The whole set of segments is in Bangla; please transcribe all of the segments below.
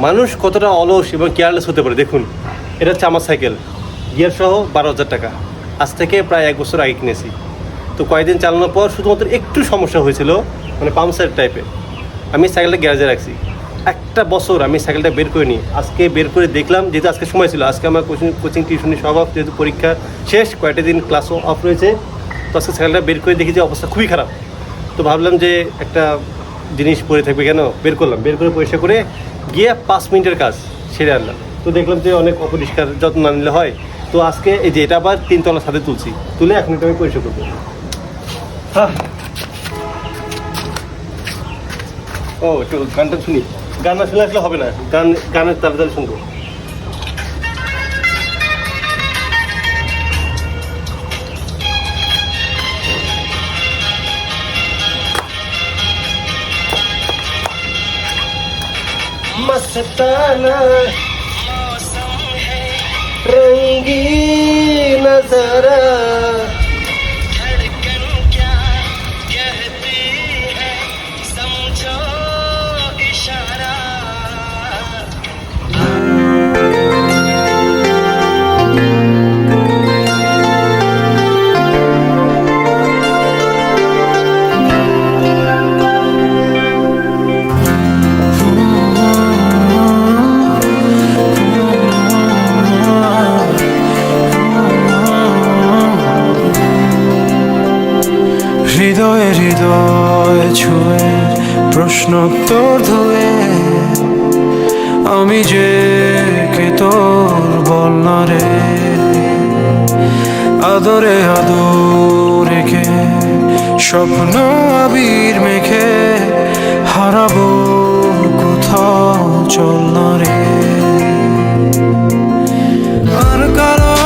মানুষ কতটা অলস এবং কেয়ারলেস হতে পারে। দেখুন, এটা হচ্ছে আমার সাইকেল, গিয়ার সহ 12,000 টাকা। আজ থেকে প্রায় 1 বছর আগে কিনেছি। তো কয়েকদিন চালানোর পর শুধুমাত্র একটু সমস্যা হয়েছিল, মানে পাম্পসার টাইপের। আমি সাইকেলটা গ্যারেজে রাখছি, একটা বছর আমি সাইকেলটা বের করে নিই। আজকে বের করে দেখলাম, যেহেতু আজকে সময় ছিল, আজকে আমার কোচিং টিউশনি সব অফ, যেহেতু পরীক্ষা শেষ, কয়েকটা দিন ক্লাসও অফ রয়েছে। তো আজকে সাইকেলটা বের করে দেখি যে অবস্থা খুবই খারাপ। তো ভাবলাম যে একটা জিনিস পরে থাকবে কেন, বের করলাম। বের করে পরিষ্কার করে গিয়ে 5 মিনিটের কাজ সেরে আনলাম। তো দেখলাম যে অনেক অপরিষ্কার, যত্ন না নিলে হয়। তো আজকে এই যে এটা আবার 3 তলার ছাদে তুলছি, তুলে এখন এটা আমি পরিষ্কার করবো। ও একটু গানটা শুনি। গান না শুনে আসলে হবে না, গানের তালে তালে শুনবো। मस्ताना मौसम है रंगीन नजारा धड़कन क्या कहती है समझो इशारा হৃদয়ে হৃদয় ছুঁয়ে প্রশ্নোত্তর ধুয়ে আমি যে কে তোর বল না রে, আদরে আদর রেখে স্বপ্ন আবির মেখে হারাবো কোথাও চল না রে। আর কারা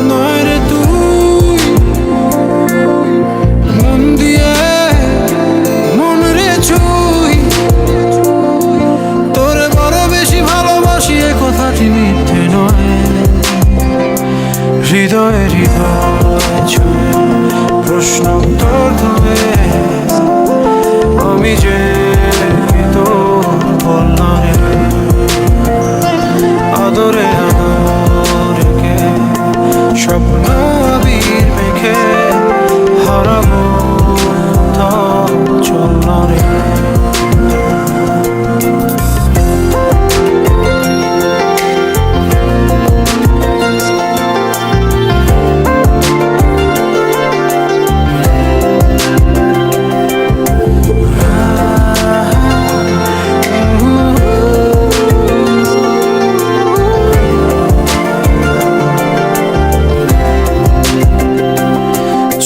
নয় রে তুই, মন দিয়ে মন রে ছুই, তোরে বড় বেশি ভালোবাসি এ কথাটি মিথ্যে নয়। হৃদয়ে হৃদয় ছুঁয়ে প্রশ্নোত্তর ধুয়ে আমি যে তোর বল না রে, আদরে আদর রেখে স্বপ্ন আবির মেখে হারাবো তাও চল না রে।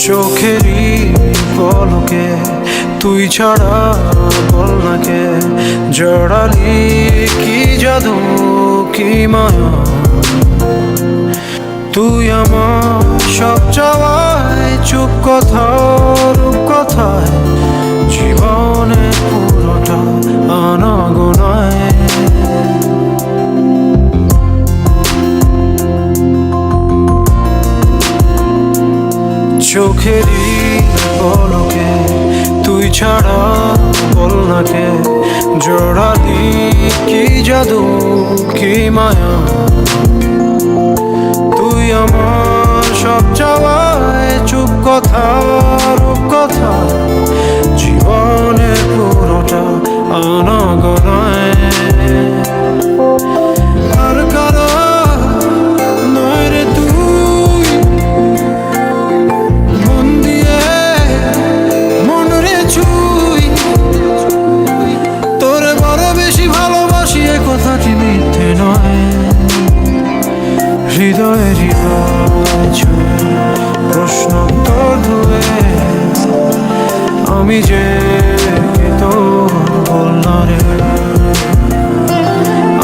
চোখেরই পলকে তুই ছাড়া বল না কে, জড়ালি কি জাদু কি মায়া, তুই আমার সব চাওয়ায় চুপ কথা রূপ কথায় জীবনে পুরোটা আনাগোনায়। চোখেরই পলকে তুই ছাড়া বল না কে, জড়ালি কি জাদু কি মায়া, তুই আমার সব চাওয়ায় চুপ কথা রূপ কথা জীবনের পুরোটা আনাগোনায়। আর কারা নয় রে তুই, মন দিয়ে মন রে ছুই, তোরে বড় বেশি ভালোবাসি এ কথাটি মিথ্যে নয়। হৃদয়ে হৃদয় ছুঁয়ে প্রশ্নোত্তর ধুয়ে আমি যে তোর বল না রে,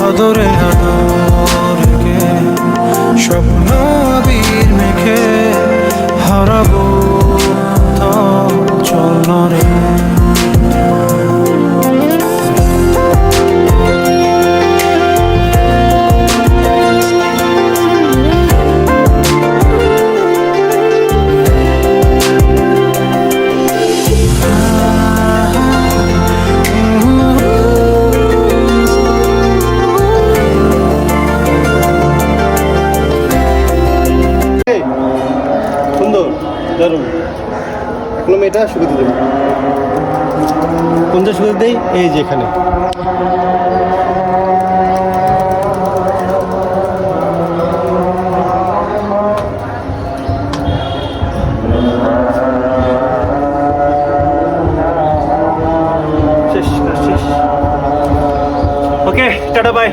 আদরে আদর রেখে স্বপ্ন আবির মেখে হারাবো তাও চল না রে। ধরুন এখন আমি এটা শুকাতে দেবো। কোনটা শুকাতে দেই? এই যে এখানে। শেষ শেষ। ওকে, টাটা বাই।